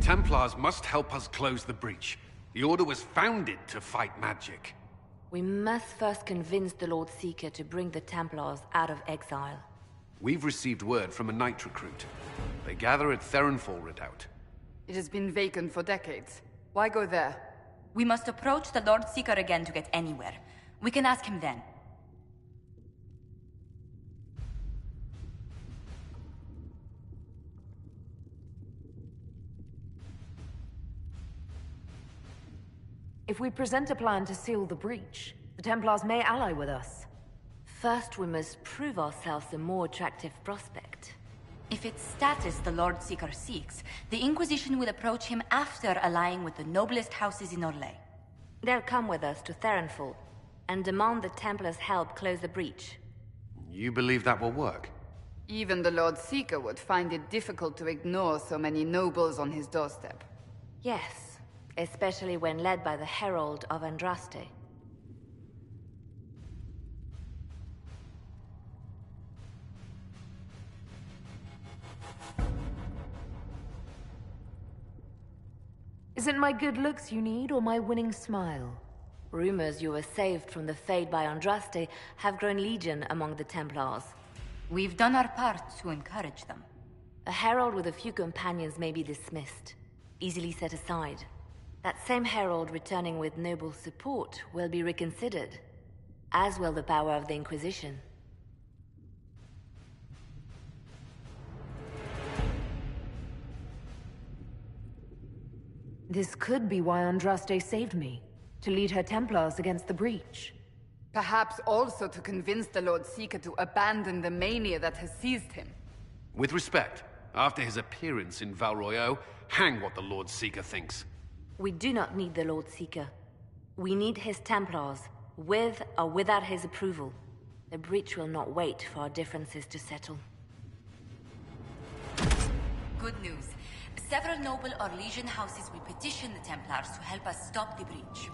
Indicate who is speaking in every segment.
Speaker 1: Templars must help us close the breach. The Order was founded to fight magic.
Speaker 2: We must first convince the Lord Seeker to bring the Templars out of exile.
Speaker 1: We've received word from a knight recruit. They gather at Theronfall Redoubt.
Speaker 3: It has been vacant for decades. Why go there?
Speaker 4: We must approach the Lord Seeker again to get anywhere. We can ask him then.
Speaker 5: If we present a plan to seal the breach, the Templars may ally with us.
Speaker 2: First, we must prove ourselves a more attractive prospect.
Speaker 4: If it's status the Lord Seeker seeks, the Inquisition will approach him after allying with the noblest houses in Orlais.
Speaker 2: They'll come with us to Theronfall and demand the Templars' help close the breach.
Speaker 1: You believe that will work?
Speaker 3: Even the Lord Seeker would find it difficult to ignore so many nobles on his doorstep.
Speaker 2: Yes, especially when led by the Herald of Andraste.
Speaker 5: Is it my good looks you need, or my winning smile?
Speaker 2: Rumors you were saved from the fate by Andraste have grown legion among the Templars.
Speaker 4: We've done our part to encourage them.
Speaker 2: A herald with a few companions may be dismissed, easily set aside. That same herald returning with noble support will be reconsidered, as will the power of the Inquisition.
Speaker 5: This could be why Andraste saved me, to lead her Templars against the breach.
Speaker 3: Perhaps also to convince the Lord Seeker to abandon the mania that has seized him.
Speaker 1: With respect, after his appearance in Val Royeaux, hang what the Lord Seeker thinks.
Speaker 2: We do not need the Lord Seeker. We need his Templars, with or without his approval. The breach will not wait for our differences to settle.
Speaker 4: Good news. Several noble Orlesian houses will petition the Templars to help us stop the breach.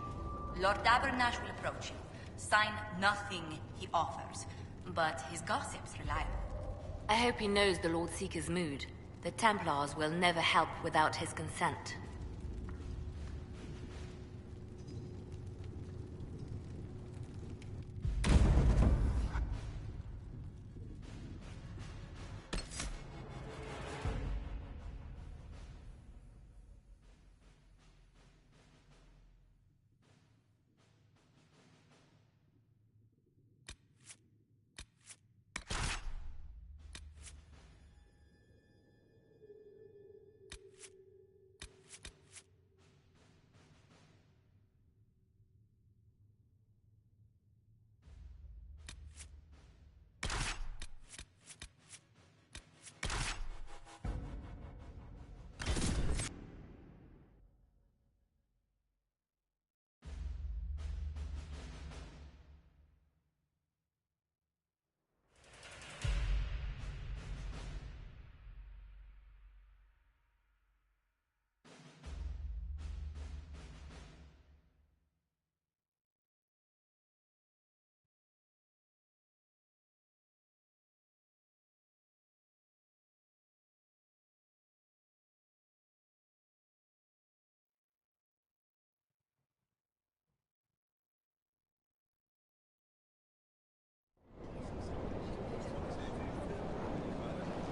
Speaker 4: Lord Abernash will approach him. Sign nothing he offers, but his gossip's reliable.
Speaker 2: I hope he knows the Lord Seeker's mood. The Templars will never help without his consent.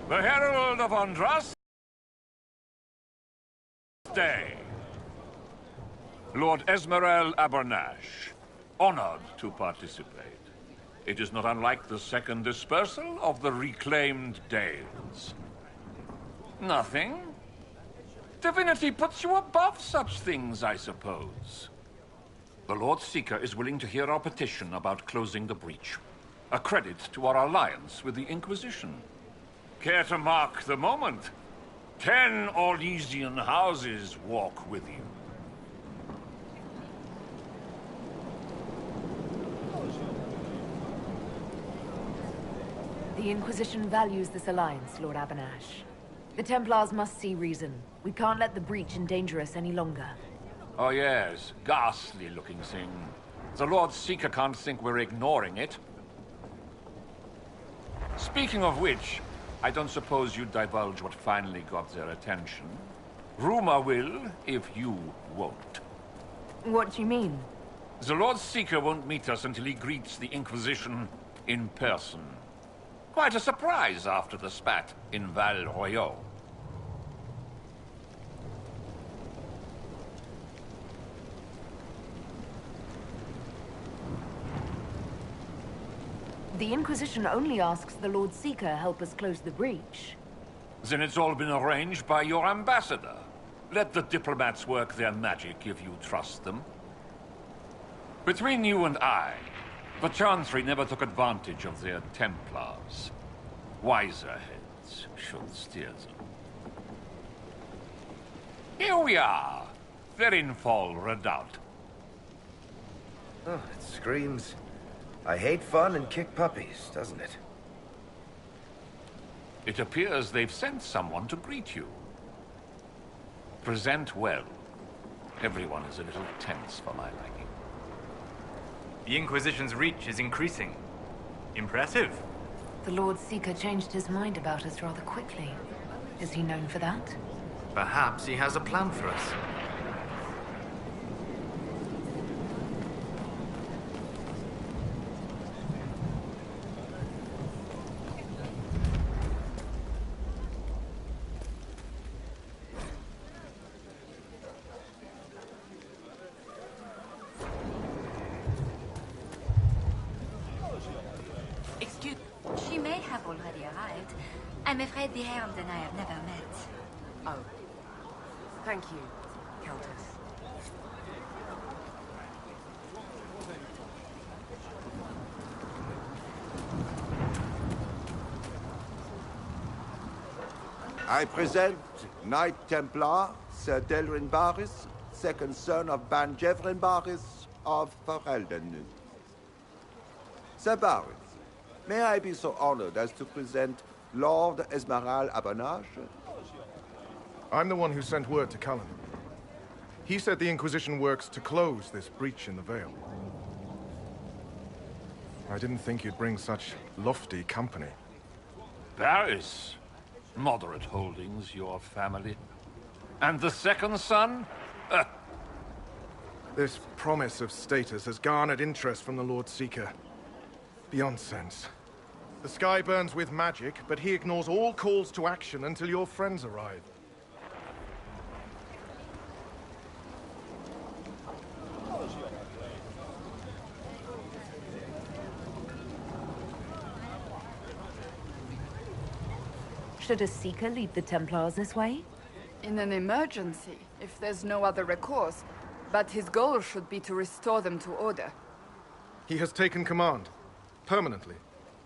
Speaker 6: The Herald of Andraste, Lord Esmerel Abernash, honored to participate. It is not unlike the second dispersal of the reclaimed Dales. Nothing? Divinity puts you above such things, I suppose. The Lord Seeker is willing to hear our petition about closing the breach. A credit to our alliance with the Inquisition. Care to mark the moment? 10 Orlesian houses walk with you.
Speaker 5: The Inquisition values this alliance, Lord Abernash. The Templars must see reason. We can't let the breach endanger us any longer.
Speaker 6: Oh yes, ghastly-looking thing. The Lord Seeker can't think we're ignoring it. Speaking of which, I don't suppose you'd divulge what finally got their attention. Rumor will, if you won't.
Speaker 5: What do you mean?
Speaker 6: The Lord Seeker won't meet us until he greets the Inquisition in person. Quite a surprise after the spat in Val Royeaux.
Speaker 5: The Inquisition only asks the Lord Seeker help us close the breach.
Speaker 6: Then it's all been arranged by your ambassador. Let the diplomats work their magic if you trust them. Between you and I, the Chantry never took advantage of their Templars. Wiser heads should steer them. Here we are, Therinfol Redoubt.
Speaker 7: Oh, it screams. I hate fun and kick puppies, doesn't it?
Speaker 6: It appears they've sent someone to greet you. Present well. Everyone is a little tense for my liking.
Speaker 8: The Inquisition's reach is increasing. Impressive.
Speaker 5: The Lord Seeker changed his mind about us rather quickly. Is he known for that?
Speaker 8: Perhaps he has a plan for us.
Speaker 4: She may have already arrived. I'm afraid the Herald and I have never met.
Speaker 9: Oh. Thank you, Countess.
Speaker 10: I present Knight Templar, Sir Delrin Barris, second son of Ban Jevrin Barris of Ferelden. Sir Barris, may I be so honored as to present Lord Esmeralda Abernage?
Speaker 11: I'm the one who sent word to Cullen. He said the Inquisition works to close this breach in the Vale. I didn't think you'd bring such lofty company.
Speaker 6: Barris. Moderate holdings, your family. And the second son?
Speaker 11: This promise of status has garnered interest from the Lord Seeker. Beyond sense. The sky burns with magic, but he ignores all calls to action until your friends arrive.
Speaker 5: Should a Seeker lead the Templars this way?
Speaker 3: In an emergency, if there's no other recourse. But his goal should be to restore them to order.
Speaker 11: He has taken command. Permanently.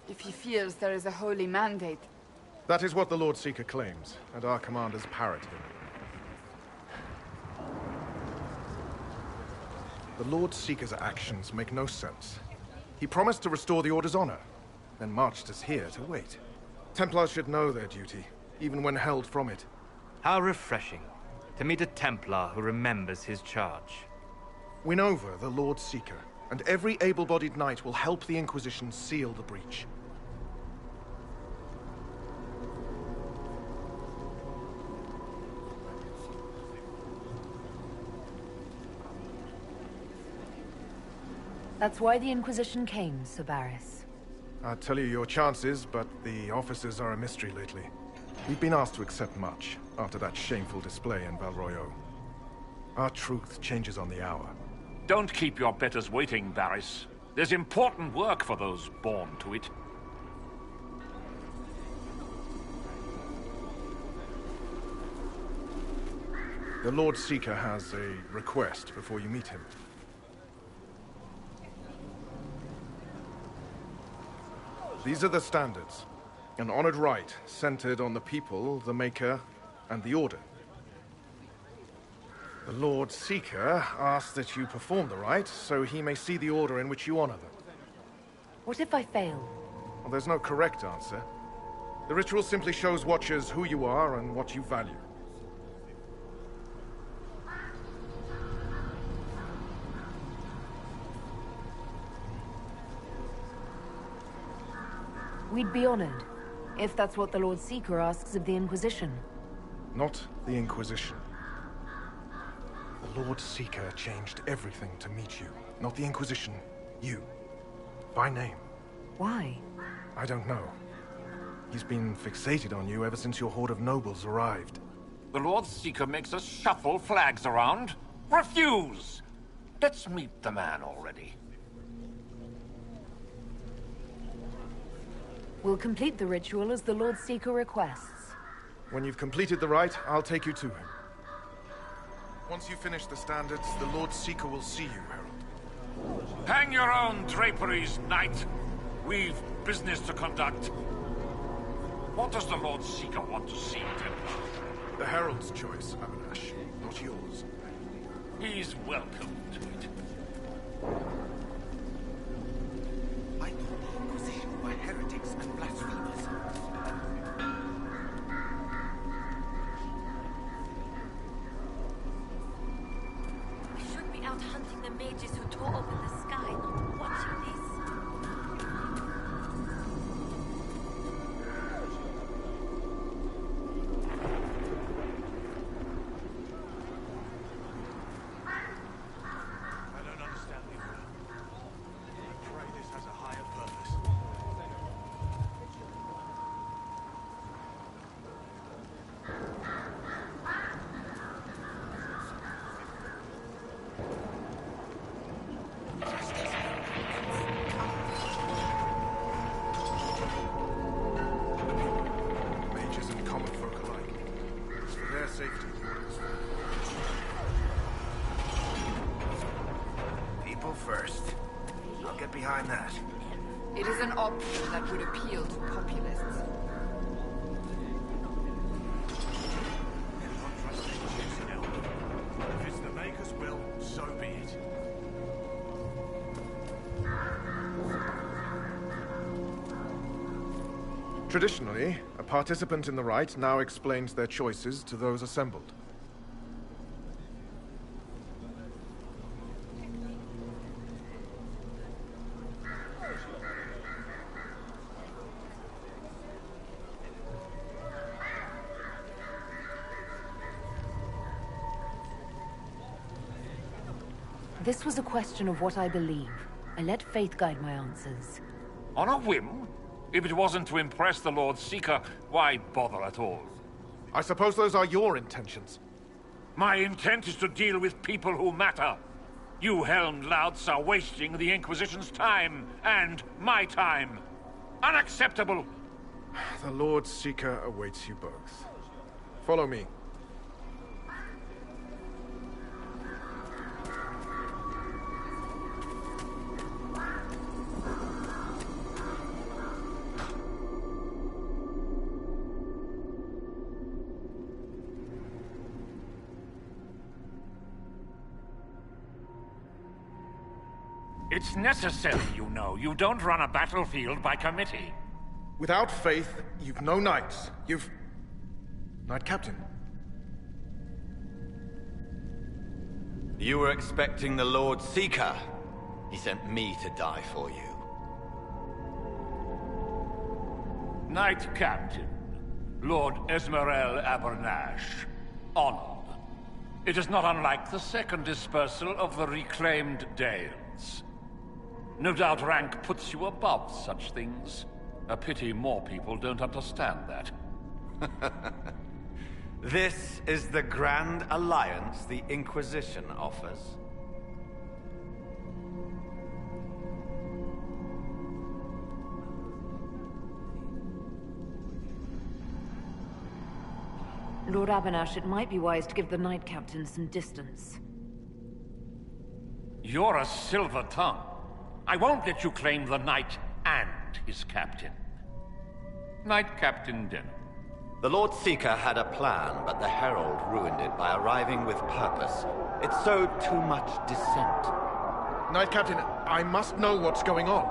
Speaker 3: If he feels there is a holy mandate.
Speaker 11: That is what the Lord Seeker claims, and our commanders parrot him. The Lord Seeker's actions make no sense. He promised to restore the Order's honor, then marched us here to wait. Templars should know their duty, even when held from it.
Speaker 8: How refreshing to meet a Templar who remembers his charge.
Speaker 11: Win over the Lord Seeker, and every able-bodied knight will help the Inquisition seal the breach.
Speaker 5: That's why the Inquisition came, Sir Barris.
Speaker 11: I'd tell you your chances, but the officers are a mystery lately. We've been asked to accept much, after that shameful display in Val Royeaux. Our truth changes on the hour.
Speaker 6: Don't keep your betters waiting, Barris. There's important work for those born to it.
Speaker 11: The Lord Seeker has a request before you meet him. These are the standards. An honored right, centered on the people, the Maker, and the Order. The Lord Seeker asks that you perform the rite, so he may see the order in which you honor them.
Speaker 5: What if I fail?
Speaker 11: Well, there's no correct answer. The ritual simply shows Watchers who you are and what you value.
Speaker 5: We'd be honored, if that's what the Lord Seeker asks of the Inquisition.
Speaker 11: Not the Inquisition. The Lord Seeker changed everything to meet you. Not the Inquisition. You. By name.
Speaker 5: Why?
Speaker 11: I don't know. He's been fixated on you ever since your horde of nobles arrived.
Speaker 6: The Lord Seeker makes us shuffle flags around. Refuse! Let's meet the man already.
Speaker 5: We'll complete the ritual as the Lord Seeker requests.
Speaker 11: When you've completed the rite, I'll take you to him. Once you finish the standards, the Lord Seeker will see you, Herald.
Speaker 6: Hang your own draperies, knight. We've business to conduct. What does the Lord Seeker want to see, Templar?
Speaker 11: The Herald's choice, Abanash, not yours.
Speaker 6: He's welcome to it.
Speaker 12: I thought the Inquisition were heretics and blasphemers.
Speaker 2: We should be out hunting the mages who tore open the sky, not watching this.
Speaker 7: People first. I'll get behind that.
Speaker 3: It is an option that would appeal to populists.
Speaker 12: If it's the Maker's will, so be it.
Speaker 11: Traditionally, a participant in the rite now explains their choices to those assembled.
Speaker 5: This was a question of what I believe. I let faith guide my answers.
Speaker 6: On a whim? If it wasn't to impress the Lord Seeker, why bother at all?
Speaker 11: I suppose those are your intentions.
Speaker 6: My intent is to deal with people who matter. You helmed louts are wasting the Inquisition's time, and my time. Unacceptable!
Speaker 11: The Lord Seeker awaits you both. Follow me.
Speaker 6: It's necessary, you know. You don't run a battlefield by committee.
Speaker 11: Without faith, you've no knights. You've... Knight Captain.
Speaker 13: You were expecting the Lord Seeker. He sent me to die for you.
Speaker 6: Knight Captain, Lord Esmerel Abernash. Honored. It is not unlike the second dispersal of the reclaimed Dales. No doubt rank puts you above such things. A pity more people don't understand that.
Speaker 13: This is the grand alliance the Inquisition offers.
Speaker 5: Lord Abernash, it might be wise to give the Knight Captain some distance.
Speaker 6: You're a silver tongue. I won't let you claim the Knight and his captain. Knight Captain Denham.
Speaker 13: The Lord Seeker had a plan, but the Herald ruined it by arriving with purpose. It sowed too much dissent.
Speaker 11: Knight Captain, I must know what's going on.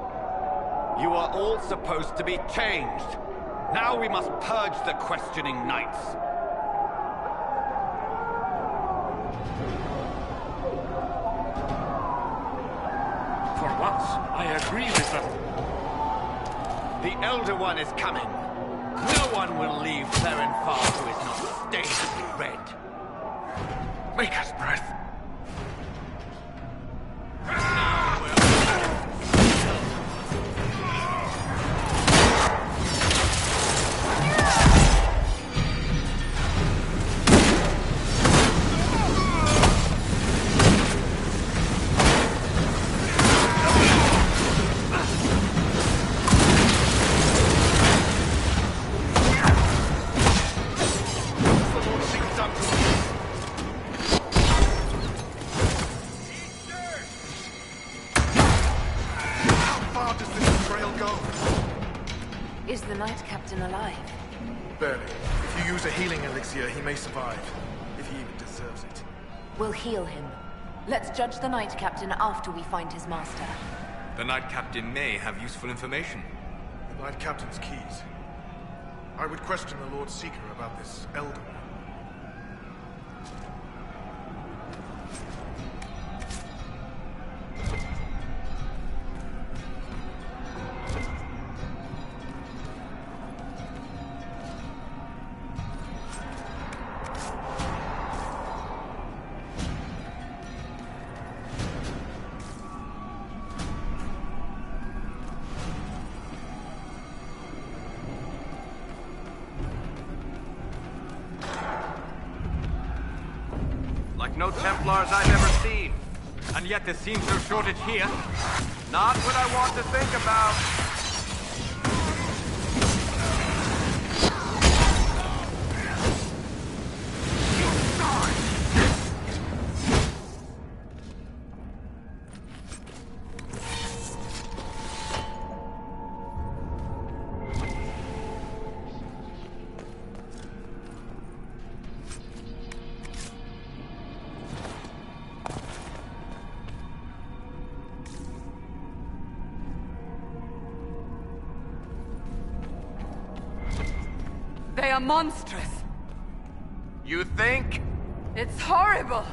Speaker 13: You are all supposed to be changed. Now we must purge the questioning knights.
Speaker 6: For once, I agree with them.
Speaker 13: The Elder One is coming. No one will leave Therenfar who is not stained red.
Speaker 11: Maker's breath. far does this trail go?
Speaker 5: Is the Knight Captain alive?
Speaker 11: Barely. If you use a healing elixir, he may survive. If he even deserves it.
Speaker 5: We'll heal him. Let's judge the Knight Captain after we find his master.
Speaker 8: The Knight Captain may have useful information.
Speaker 11: The Knight Captain's keys. I would question the Lord Seeker about this Elder One.
Speaker 8: Like no Templars I've ever seen. And yet there seems no shortage here. Not what I want to think about.
Speaker 3: They are monstrous.
Speaker 8: You think?
Speaker 3: It's horrible.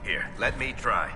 Speaker 7: Here, let me try.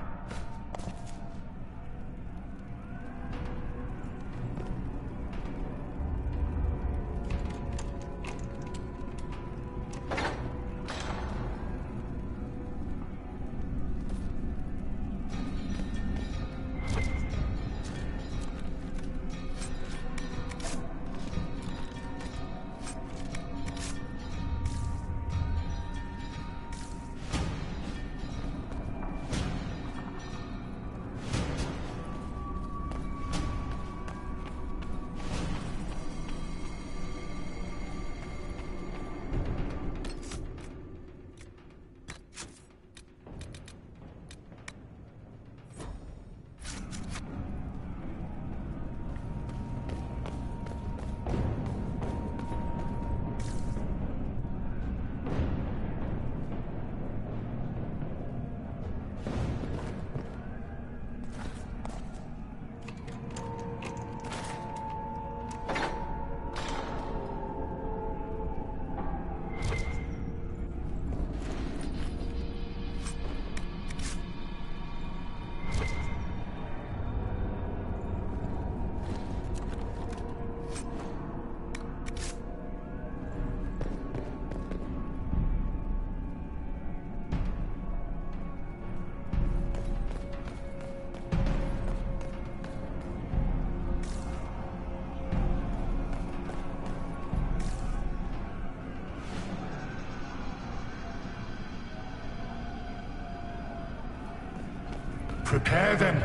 Speaker 14: Prepare them.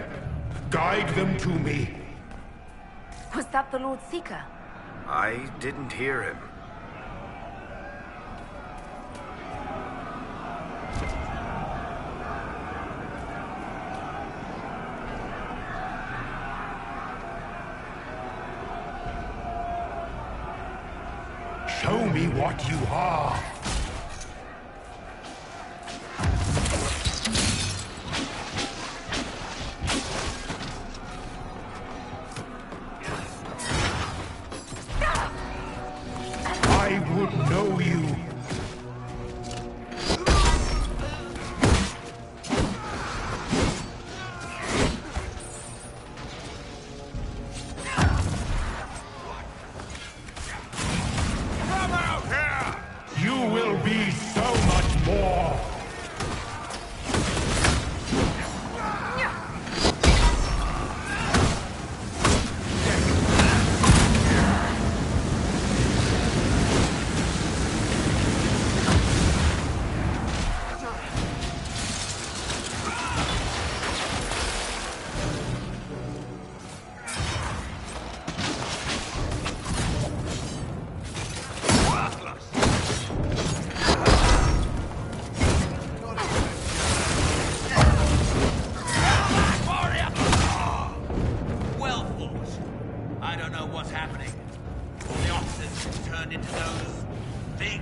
Speaker 14: Guide them to me.
Speaker 5: Was that the Lord Seeker?
Speaker 7: I didn't hear him.
Speaker 14: Show me what you are. I would know you. You will be so much more.
Speaker 12: turned into those things.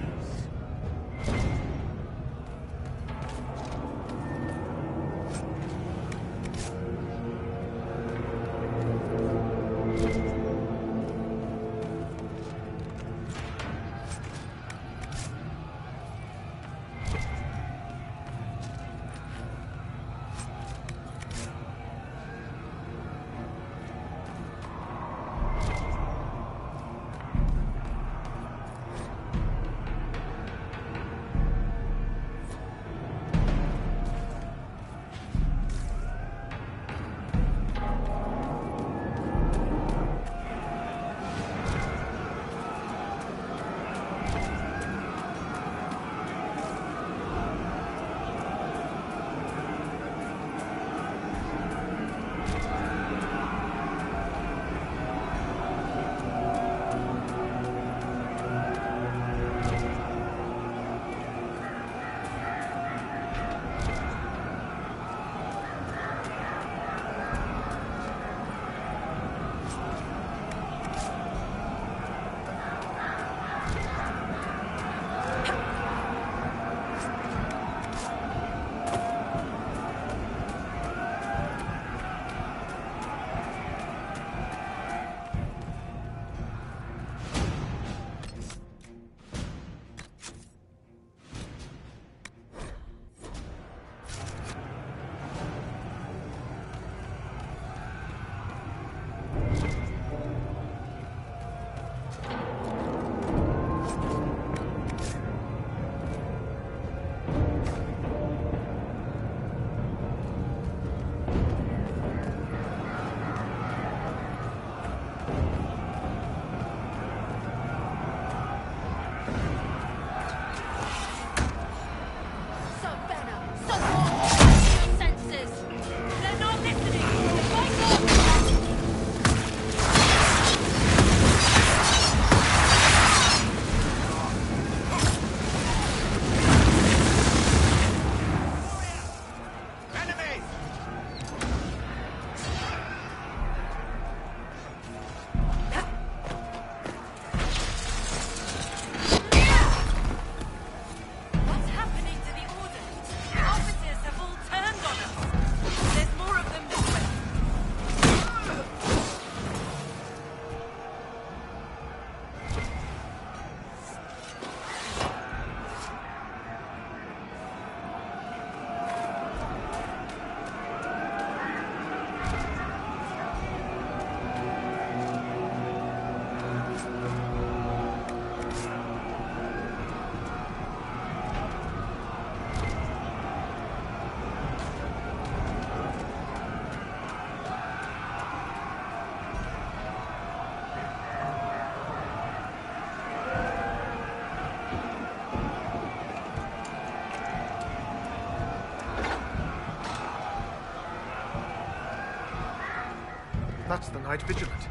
Speaker 11: That's the Knight Vigilant.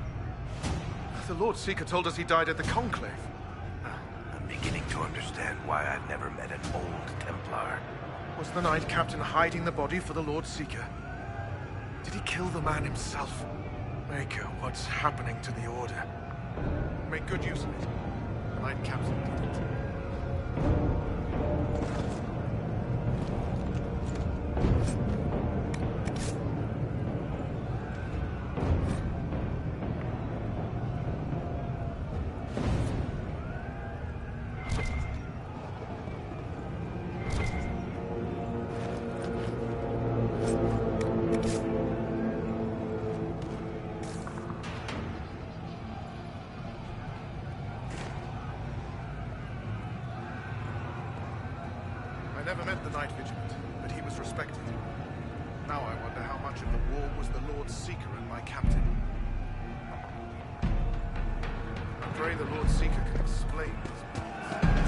Speaker 11: The Lord Seeker told us he died at the Conclave.
Speaker 7: I'm beginning to understand why I've never met an old Templar.
Speaker 11: Was the Knight Captain hiding the body for the Lord Seeker? Did he kill the man himself? Maker, what's happening to the Order? Make good use of it. The Knight Captain did it. I never met the Knight Vigilant, but he was respected. Now I wonder how much of the war was the Lord Seeker and my captain. I pray the Lord Seeker can explain his plans.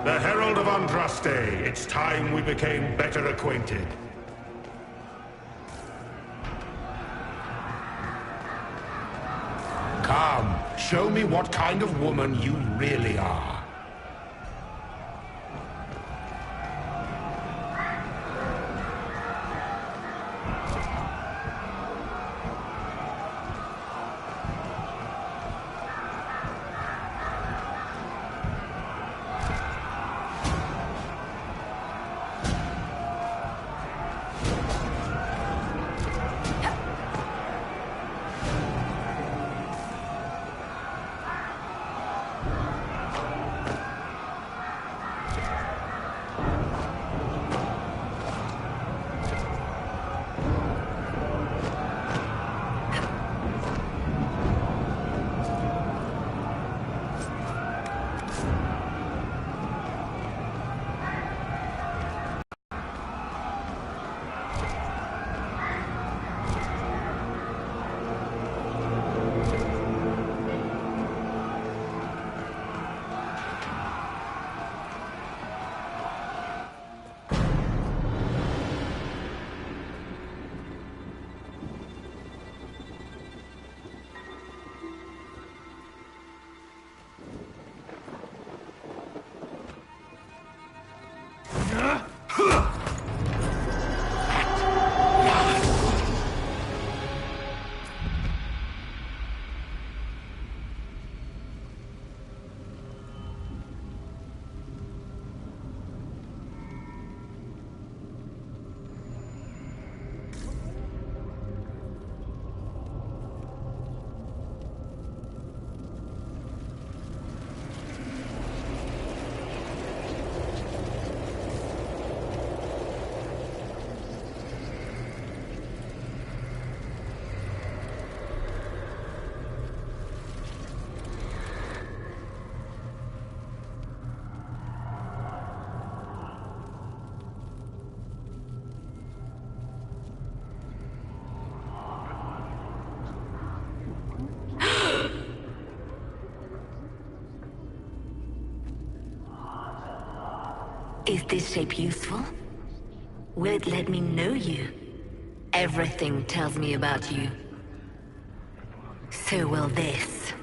Speaker 14: The Herald of Andraste, it's time we became better acquainted. show me what kind of woman you really are.
Speaker 2: Is this shape useful? Will it let me know you? Everything tells me about you. So will this.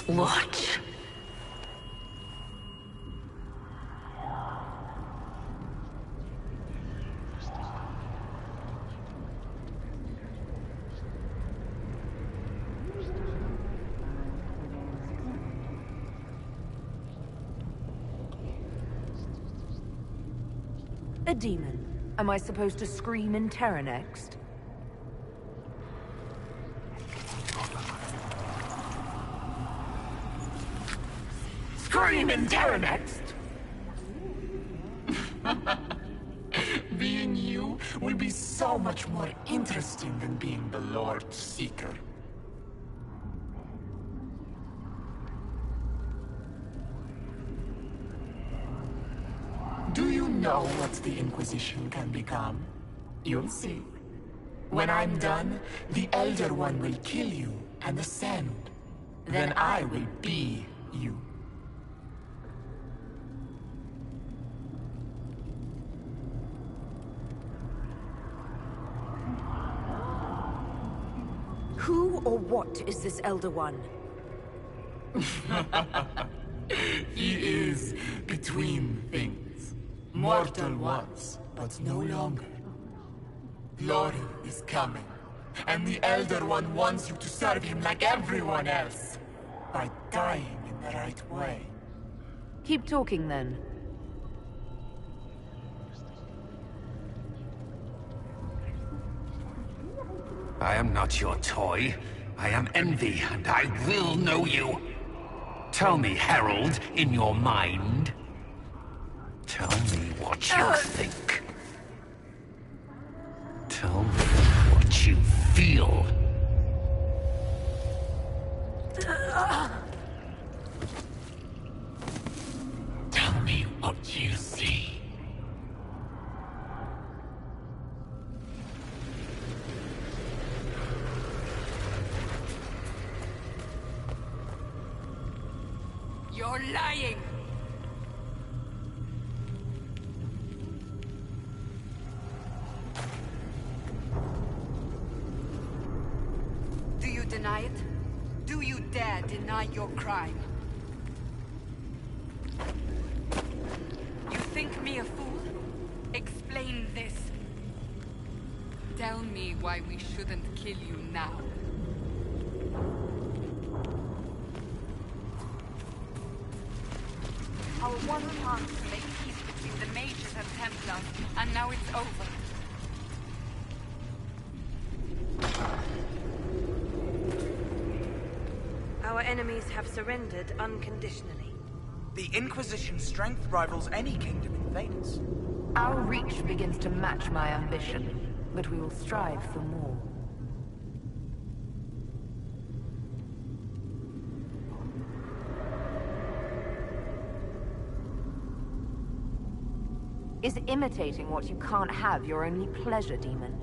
Speaker 2: Watch.
Speaker 5: A demon. Am I supposed to scream in terror next?
Speaker 15: Scream in terror next! Being you will be so much more interesting than being the Lord Seeker. Do you know what the Inquisition can become? You'll see. When I'm done, the Elder One will kill you and ascend. Then I will be you.
Speaker 5: Who or what is this Elder One?
Speaker 15: He is between things. Mortal once, but no longer. Glory is coming, and the Elder One wants you to serve him like everyone else, by dying in the right way.
Speaker 5: Keep talking then.
Speaker 1: I am not your toy. I am Envy, and I will know you. Tell me, Herald, in your mind. Tell me what you think. Tell me what you feel.
Speaker 15: Tell me what you see.
Speaker 4: You're lying!
Speaker 3: Do you deny it? do you dare deny your crime? You think me a fool? Explain this. Tell me why we shouldn't kill you now.
Speaker 4: Our one chance to make peace between the mages and Templars, and now it's over.
Speaker 16: Our enemies have surrendered unconditionally.
Speaker 12: The Inquisition's strength rivals any kingdom in Venus.
Speaker 5: Our reach begins to match my ambition, but we will strive for more. Is imitating what you can't have your only pleasure, demon?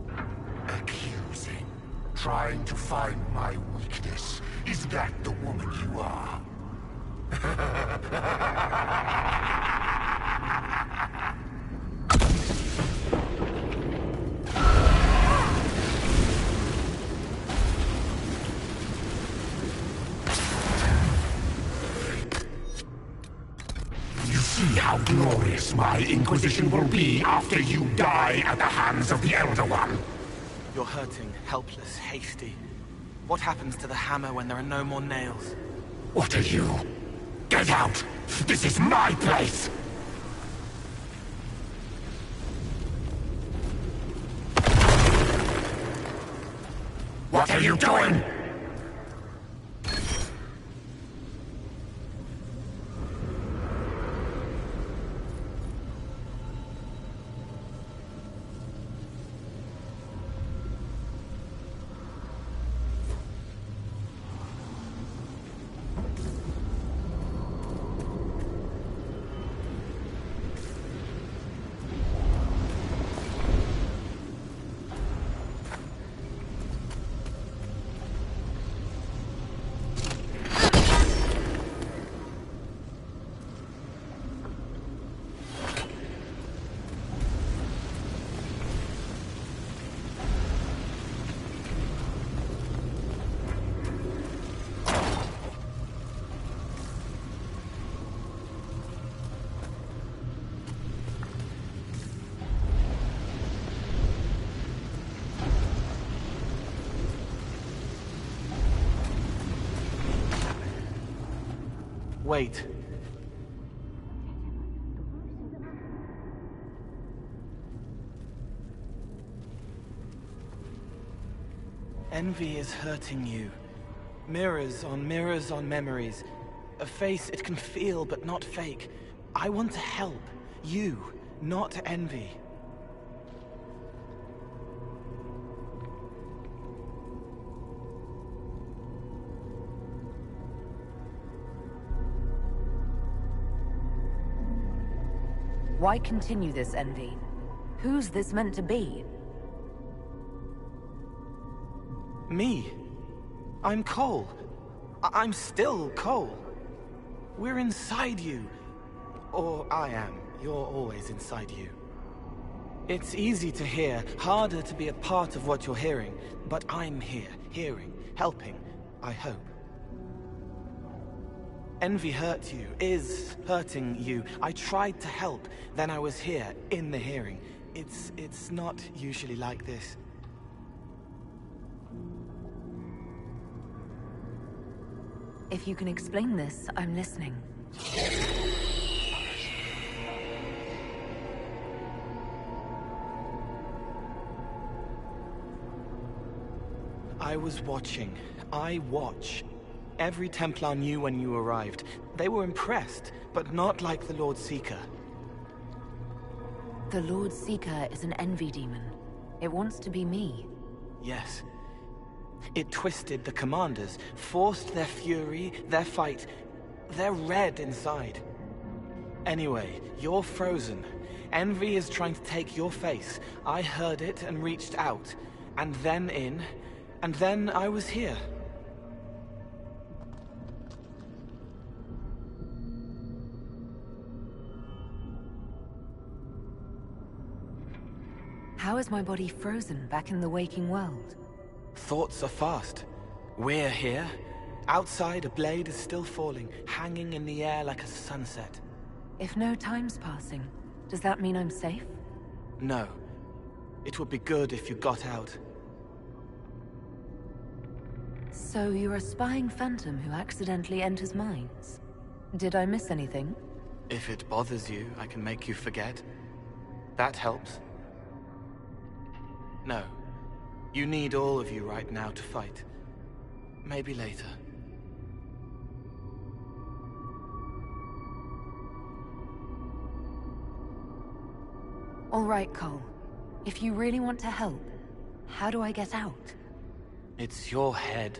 Speaker 14: Accusing. Trying to find my weakness. Is that the woman you are? You see how glorious my Inquisition will be after you die at the hands of the Elder One.
Speaker 12: You're hurting, helpless, hasty. What happens to the hammer when there are no more nails?
Speaker 14: What are you? Get out! This is my place! What are you doing?
Speaker 12: Wait. Envy is hurting you. Mirrors on memories. A face it can feel but not fake. I want to help. You, not envy.
Speaker 5: Why continue this envy? Who's this meant to be?
Speaker 12: Me? I'm Cole. I'm still Cole. We're inside you. Or I am. You're always inside you. It's easy to hear, harder to be a part of what you're hearing. But I'm here, hearing, helping, I hope. Envy hurt you, is hurting you. I tried to help, then I was here, in the hearing. It's not usually like this.
Speaker 5: If you can explain this, I'm listening.
Speaker 12: I was watching. I watch. Every Templar knew when you arrived. They were impressed, but not like the Lord Seeker.
Speaker 5: The Lord Seeker is an envy demon. It wants to be me.
Speaker 12: Yes. It twisted the commanders, forced their fury, their fight. They're red inside. Anyway, you're frozen. Envy is trying to take your face. I heard it and reached out. And then in. And then I was here.
Speaker 5: How is my body frozen back in the waking world?
Speaker 12: Thoughts are fast. We're here, Outside, a blade is still falling, hanging in the air like a sunset.
Speaker 5: If no time's passing, does that mean I'm safe?
Speaker 12: No. It would be good if you got out.
Speaker 5: So you're a spying phantom who accidentally enters minds. Did I miss anything?
Speaker 12: If it bothers you, I can make you forget. That helps. No. You need all of you right now to fight. Maybe later.
Speaker 5: All right, Cole. If you really want to help, how do I get out?
Speaker 12: It's your head.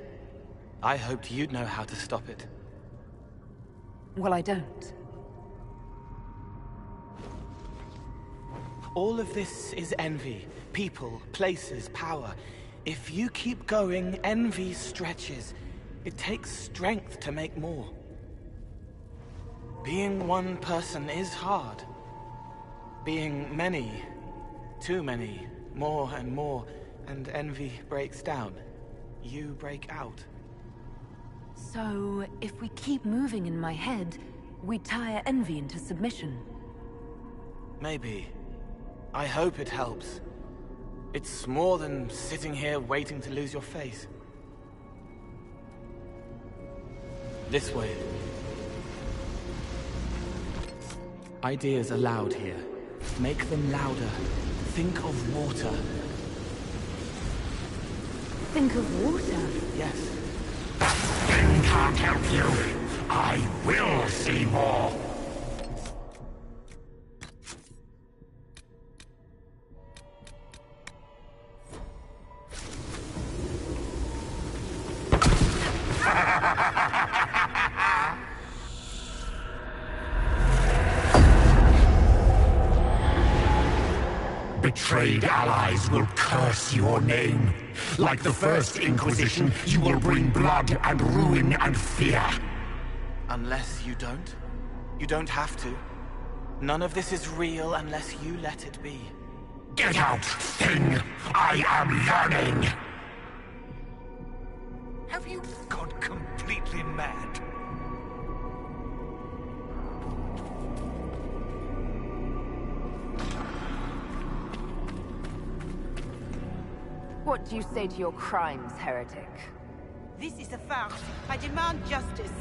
Speaker 12: I hoped you'd know how to stop it.
Speaker 5: Well, I don't.
Speaker 12: All of this is envy. People, places, power. If you keep going, envy stretches. It takes strength to make more. Being one person is hard. Being many, too many, more and more, and envy breaks down. You break out.
Speaker 5: So, if we keep moving in my head, we tire envy into submission.
Speaker 12: Maybe. I hope it helps. It's more than sitting here waiting to lose your face. This way. Ideas are loud here. Make them louder. Think of water.
Speaker 5: Think of water?
Speaker 12: Yes.
Speaker 14: That thing can't help you. I will see more. Betrayed allies will curse your name. Like the first Inquisition, you will bring blood and ruin and fear.
Speaker 12: Unless you don't. You don't have to. None of this is real unless you let it be.
Speaker 14: Get out, thing! I am yearning!
Speaker 11: Have you gone completely mad?
Speaker 5: What do you say to your crimes, heretic?
Speaker 17: This is a farce. I demand justice.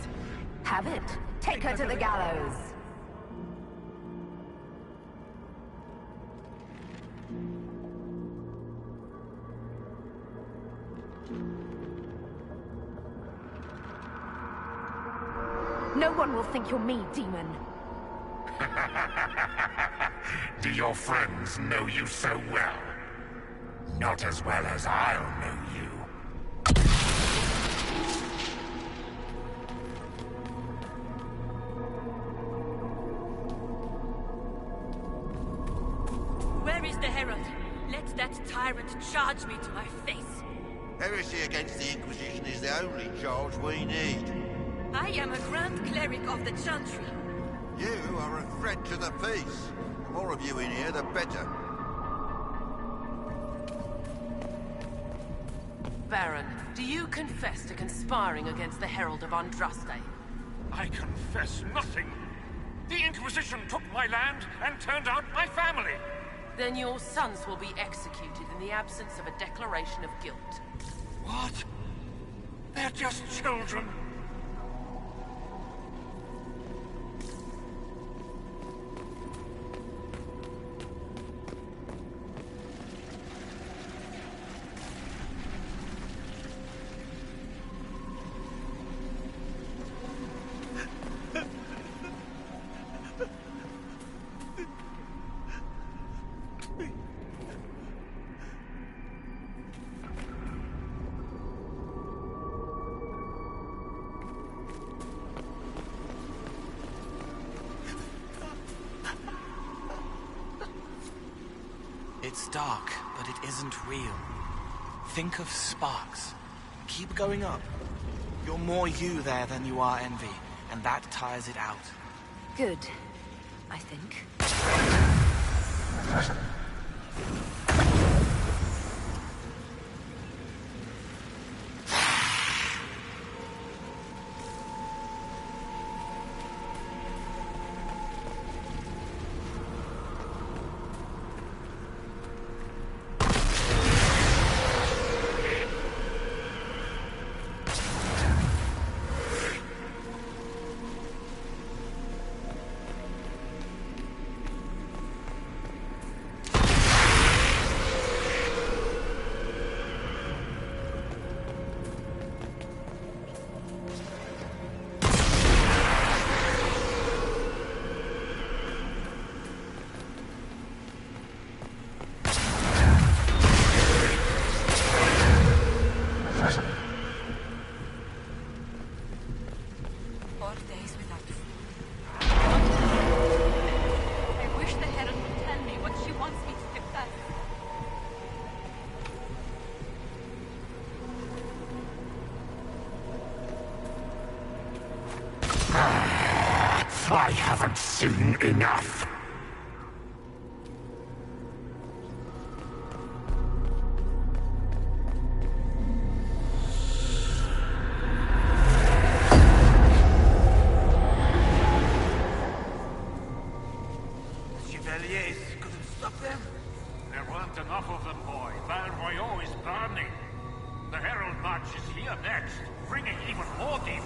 Speaker 5: Have it. Take her to the gallows. No one will think you're me, demon.
Speaker 14: Do your friends know you so well? Not as well as I'll know you.
Speaker 18: Where is the Herald? Let that tyrant charge me to my face.
Speaker 19: Heresy against the Inquisition is the only charge we need.
Speaker 18: I am a Grand Cleric of the Chantry.
Speaker 19: You are a threat to the peace. The more of you in here, the better.
Speaker 9: Baron, do you confess to conspiring against the Herald of Andraste?
Speaker 6: I confess nothing. The Inquisition took my land and turned out my family.
Speaker 9: Then your sons will be executed in the absence of a declaration of guilt.
Speaker 6: What? They're just children.
Speaker 12: It's dark, but it isn't real. Think of sparks. Keep going up. You're more you there than you are envy, and that tires it out.
Speaker 5: Good, I think.
Speaker 14: I haven't seen enough.
Speaker 8: Chevaliers couldn't stop them?
Speaker 6: There weren't enough of them, boy. Val Royaux is burning. The Herald March is here next, bringing even more demons.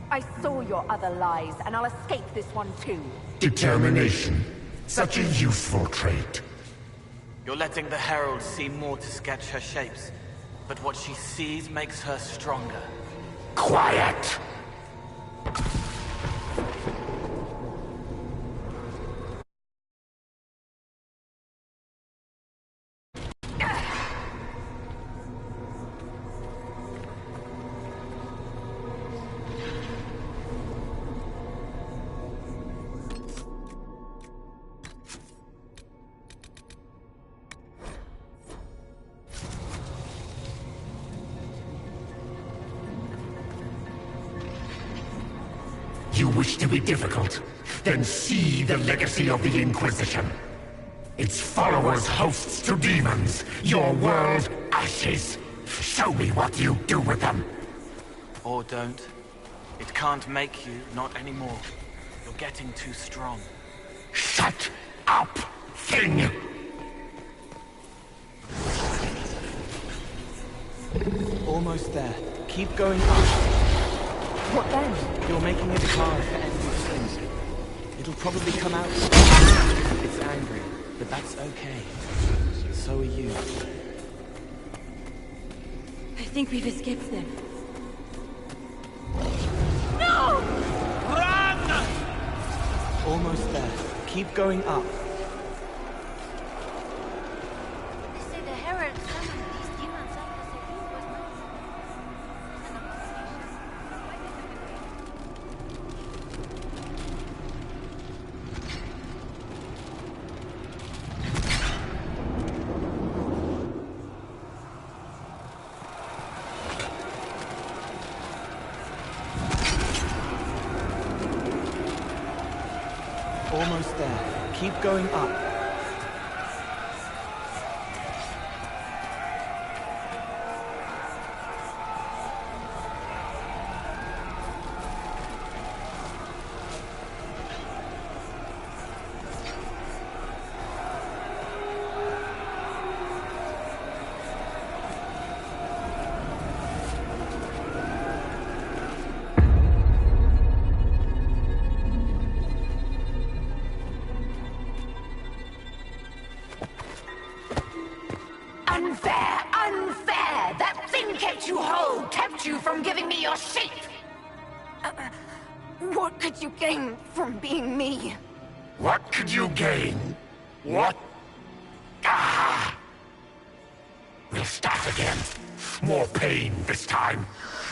Speaker 5: I saw your other lies, and I'll escape this one too.
Speaker 14: Determination. Such a useful trait.
Speaker 12: You're letting the Herald see more to sketch her shapes, but what she sees makes her stronger.
Speaker 14: Quiet! You wish to be difficult? Then see the legacy of the Inquisition. Its followers hosts to demons, your world ashes. Show me what you do with them.
Speaker 12: Or don't. It can't make you, not anymore. You're getting too strong.
Speaker 14: Shut up, thing!
Speaker 12: Almost there. Keep going up.
Speaker 5: What then?
Speaker 12: You're making it hard for Envy to think. It'll probably come out. It's angry, but that's okay. So are you.
Speaker 18: I think we've escaped them.
Speaker 12: No! Run! Almost there. Keep going up.
Speaker 18: They say the Herald summoned these demons after the group was known.
Speaker 12: Almost there. Keep going up.
Speaker 14: Unfair! Unfair! That thing kept you whole, kept you from giving me your shape!
Speaker 5: What could you gain from being me?
Speaker 14: What could you gain? What? Ah! We'll start again. More pain this time.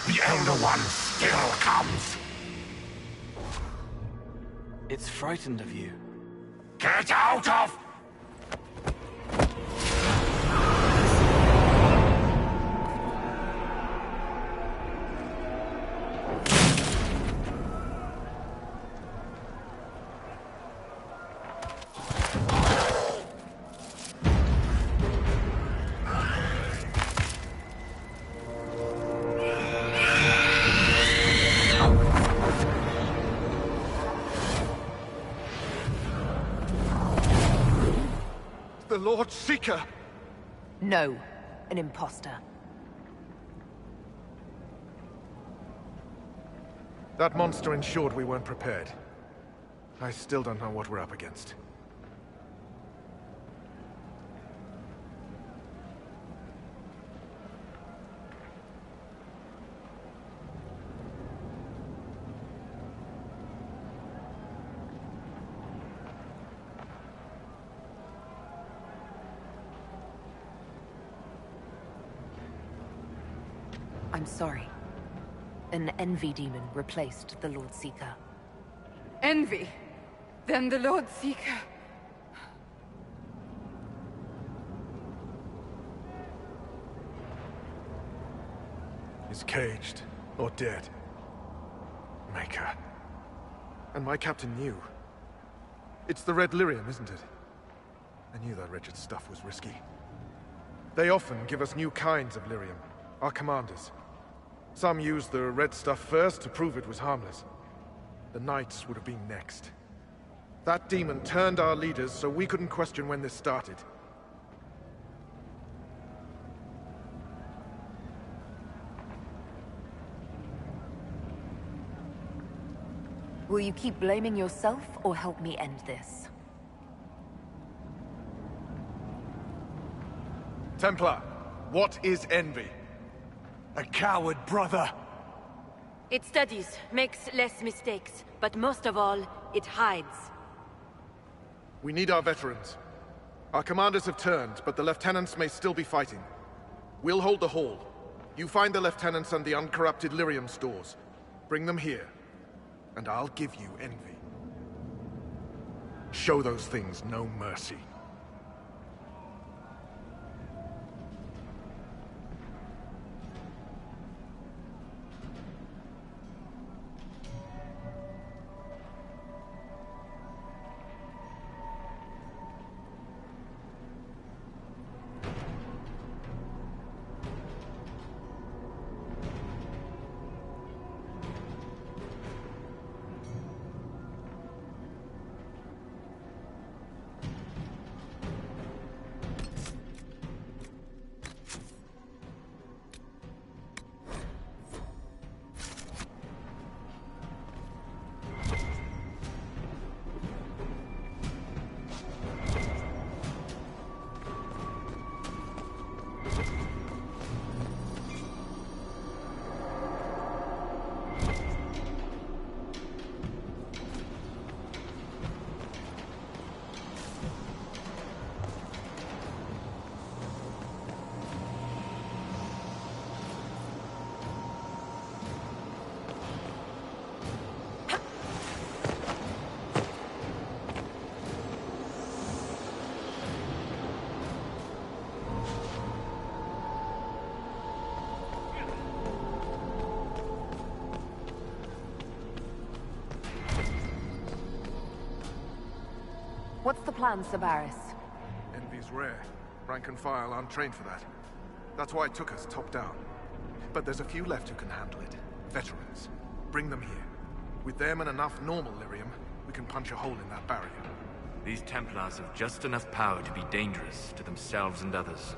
Speaker 14: The Elder One still comes.
Speaker 12: It's frightened of you.
Speaker 14: Get out of...
Speaker 11: The Lord Seeker!
Speaker 5: No, an imposter.
Speaker 11: That monster ensured we weren't prepared. I still don't know what we're up against.
Speaker 5: I'm sorry. An envy demon replaced the Lord Seeker.
Speaker 3: Envy? Then the Lord Seeker...
Speaker 11: is caged or dead. Maker. And my captain knew. It's the Red Lyrium, isn't it? I knew that wretched stuff was risky. They often give us new kinds of lyrium, our commanders. Some used the red stuff first to prove it was harmless. The Knights would have been next. That demon turned our leaders so we couldn't question when this started.
Speaker 5: Will you keep blaming yourself or help me end this?
Speaker 11: Templar, what is envy?
Speaker 15: A coward, brother.
Speaker 18: It studies, makes less mistakes, but most of all, it hides.
Speaker 11: We need our veterans. Our commanders have turned, but the lieutenants may still be fighting. We'll hold the hall. You find the lieutenants and the uncorrupted lyrium stores. Bring them here, and I'll give you envy. Show those things no mercy.
Speaker 5: What's the plan, Sabaris?
Speaker 11: Envy's rare. Rank and file aren't trained for that. That's why it took us top down. But there's a few left who can handle it. Veterans. Bring them here. With them and enough normal lyrium, we can punch a hole in that barrier.
Speaker 20: These Templars have just enough power to be dangerous to themselves and others.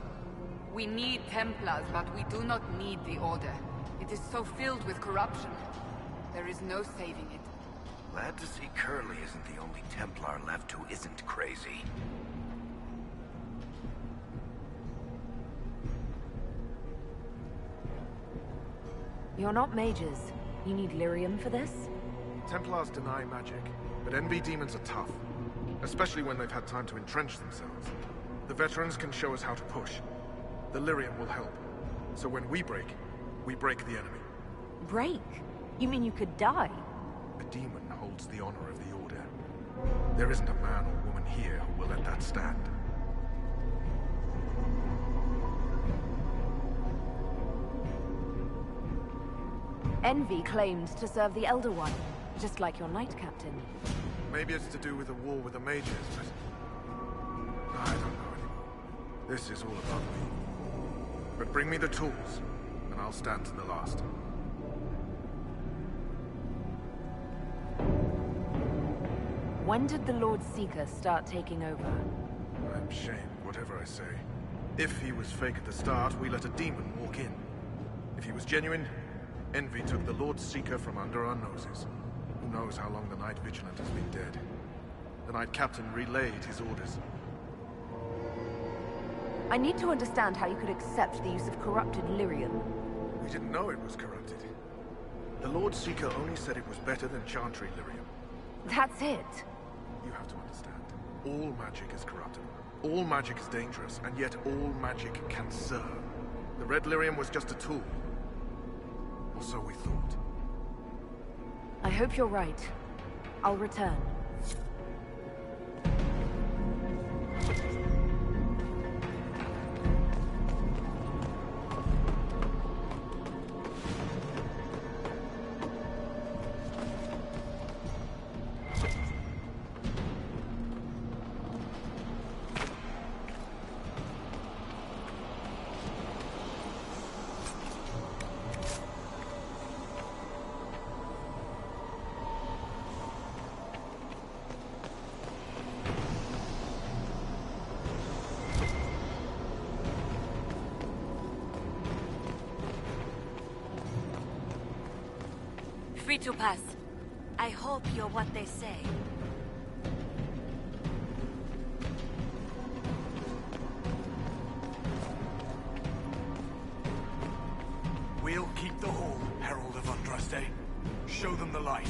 Speaker 3: We need Templars, but we do not need the Order. It is so filled with corruption. There is no saving it.
Speaker 7: Glad to see Curly isn't the only Templar left who isn't crazy.
Speaker 5: You're not mages. You need lyrium for this?
Speaker 11: Templars deny magic, but envy demons are tough. Especially when they've had time to entrench themselves. The veterans can show us how to push. The lyrium will help. So when we break the enemy.
Speaker 5: Break? You mean you could die?
Speaker 11: A demon holds the honor of the Order. There isn't a man or woman here who will let that stand.
Speaker 5: Envy claimed to serve the Elder One, just like your Knight Captain.
Speaker 11: Maybe it's to do with the war with the mages, but... I don't know anymore. This is all above me. But bring me the tools, and I'll stand to the last.
Speaker 5: When did the Lord Seeker start taking over?
Speaker 11: I'm shamed, whatever I say. If he was fake at the start, we let a demon walk in. If he was genuine, Envy took the Lord Seeker from under our noses. Who knows how long the Knight Vigilant has been dead. The Knight Captain relayed his orders.
Speaker 5: I need to understand how you could accept the use of corrupted lyrium.
Speaker 11: We didn't know it was corrupted. The Lord Seeker only said it was better than Chantry lyrium.
Speaker 5: That's it.
Speaker 11: You have to understand. All magic is corruptible. All magic is dangerous, and yet all magic can serve. The red lyrium was just a tool. Or so we thought.
Speaker 5: I hope you're right. I'll return.
Speaker 18: free to pass. I hope you're what they say.
Speaker 11: We'll keep the hall, Herald of Andraste. Show them the light.